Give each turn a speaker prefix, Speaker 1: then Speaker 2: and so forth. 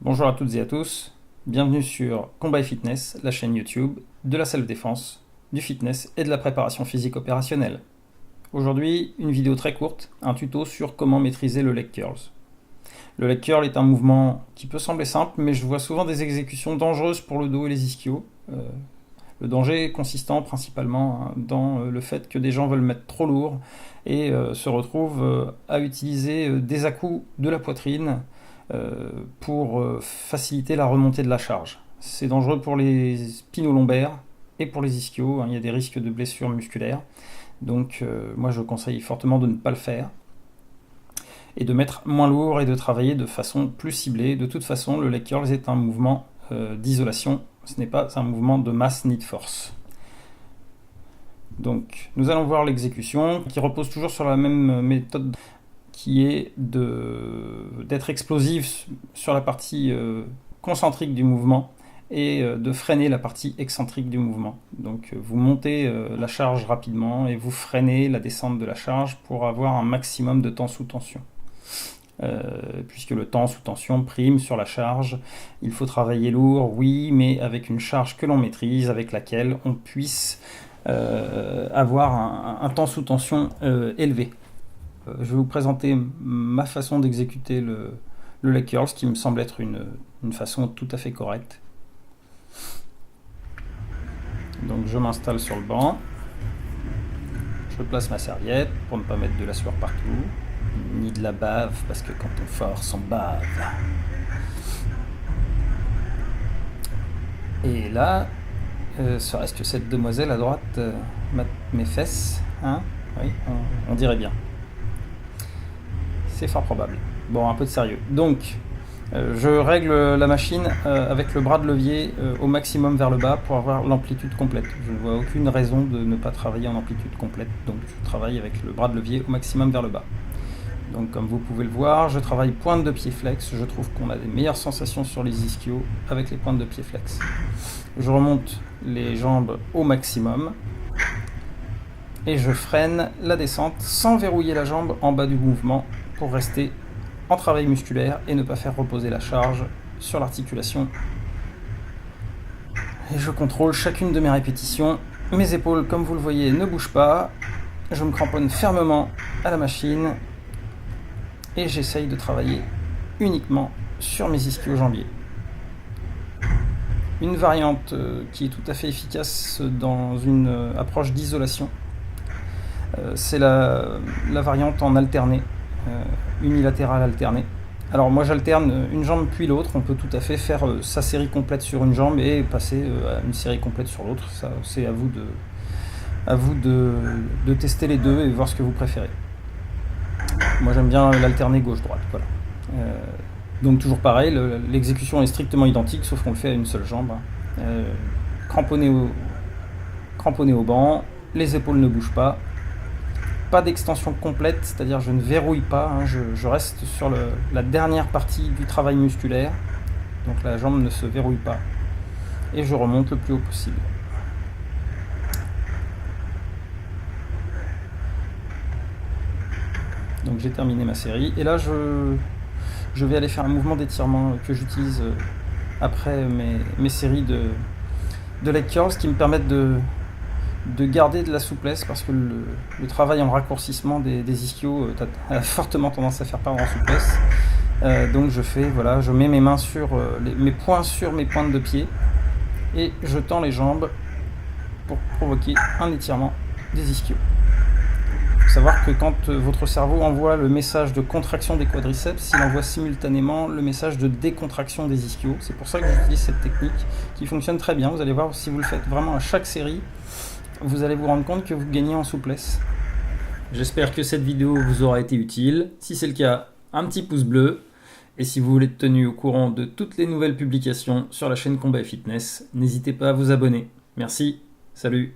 Speaker 1: Bonjour à toutes et à tous, bienvenue sur Combat et Fitness, la chaîne YouTube de la self-défense, du fitness et de la préparation physique opérationnelle. Aujourd'hui, une vidéo très courte, un tuto sur comment maîtriser le leg curls. Le leg curl est un mouvement qui peut sembler simple, mais je vois souvent des exécutions dangereuses pour le dos et les ischios. Le danger consistant principalement dans le fait que des gens veulent mettre trop lourd et se retrouvent à utiliser des à-coups de la poitrine pour faciliter la remontée de la charge. C'est dangereux pour les spino-lombaires et pour les ischios, il y a des risques de blessures musculaires. Donc moi je conseille fortement de ne pas le faire et de mettre moins lourd et de travailler de façon plus ciblée. De toute façon, le leg curls est un mouvement d'isolation, ce n'est pas un mouvement de masse ni de force. Donc nous allons voir l'exécution qui repose toujours sur la même méthode qui est d'être explosif sur la partie concentrique du mouvement et de freiner la partie excentrique du mouvement. Donc vous montez la charge rapidement et vous freinez la descente de la charge pour avoir un maximum de temps sous tension. Puisque le temps sous tension prime sur la charge, il faut travailler lourd, oui, mais avec une charge que l'on maîtrise, avec laquelle on puisse avoir un temps sous tension élevé. Je vais vous présenter ma façon d'exécuter le leg curl, ce qui me semble être une façon tout à fait correcte. Donc je m'installe sur le banc, je place ma serviette pour ne pas mettre de la sueur partout, ni de la bave, parce que quand on force, on bave. Et là, serait-ce que cette demoiselle à droite mate mes fesses, hein? Oui, on dirait bien. C'est fort probable. Bon, un peu de sérieux. Donc, je règle la machine avec le bras de levier au maximum vers le bas pour avoir l'amplitude complète. Je ne vois aucune raison de ne pas travailler en amplitude complète, donc je travaille avec le bras de levier au maximum vers le bas. Donc comme vous pouvez le voir, je travaille pointe de pied flex. Je trouve qu'on a des meilleures sensations sur les ischios avec les pointes de pied flex. Je remonte les jambes au maximum et je freine la descente sans verrouiller la jambe en bas du mouvement pour rester en travail musculaire et ne pas faire reposer la charge sur l'articulation. Et je contrôle chacune de mes répétitions. Mes épaules, comme vous le voyez, ne bougent pas. Je me cramponne fermement à la machine et j'essaye de travailler uniquement sur mes ischio-jambiers. Une variante qui est tout à fait efficace dans une approche d'isolation, c'est la variante en alterné, unilatérale alternée. Alors moi j'alterne une jambe puis l'autre, on peut tout à fait faire sa série complète sur une jambe et passer à une série complète sur l'autre, ça c'est à vous de tester les deux et voir ce que vous préférez. Moi j'aime bien l'alterner gauche-droite, voilà. Donc toujours pareil, l'exécution est strictement identique, sauf qu'on le fait à une seule jambe. Cramponné au banc, les épaules ne bougent pas, pas d'extension complète, c'est-à-dire je ne verrouille pas, je reste sur la dernière partie du travail musculaire, donc la jambe ne se verrouille pas, et je remonte le plus haut possible. Donc j'ai terminé ma série, et là je vais aller faire un mouvement d'étirement que j'utilise après mes séries de leg curls qui me permettent de garder de la souplesse parce que le travail en raccourcissement des ischios a fortement tendance à faire perdre en souplesse. Donc je mets mes mains sur mes poings sur mes pointes de pied et je tends les jambes pour provoquer un étirement des ischios. Il faut savoir que quand votre cerveau envoie le message de contraction des quadriceps, il envoie simultanément le message de décontraction des ischios. C'est pour ça que j'utilise cette technique qui fonctionne très bien. Vous allez voir, si vous le faites vraiment à chaque série, vous allez vous rendre compte que vous gagnez en souplesse. J'espère que cette vidéo vous aura été utile. Si c'est le cas, un petit pouce bleu. Et si vous voulez être tenu au courant de toutes les nouvelles publications sur la chaîne Combat et Fitness, n'hésitez pas à vous abonner. Merci, salut!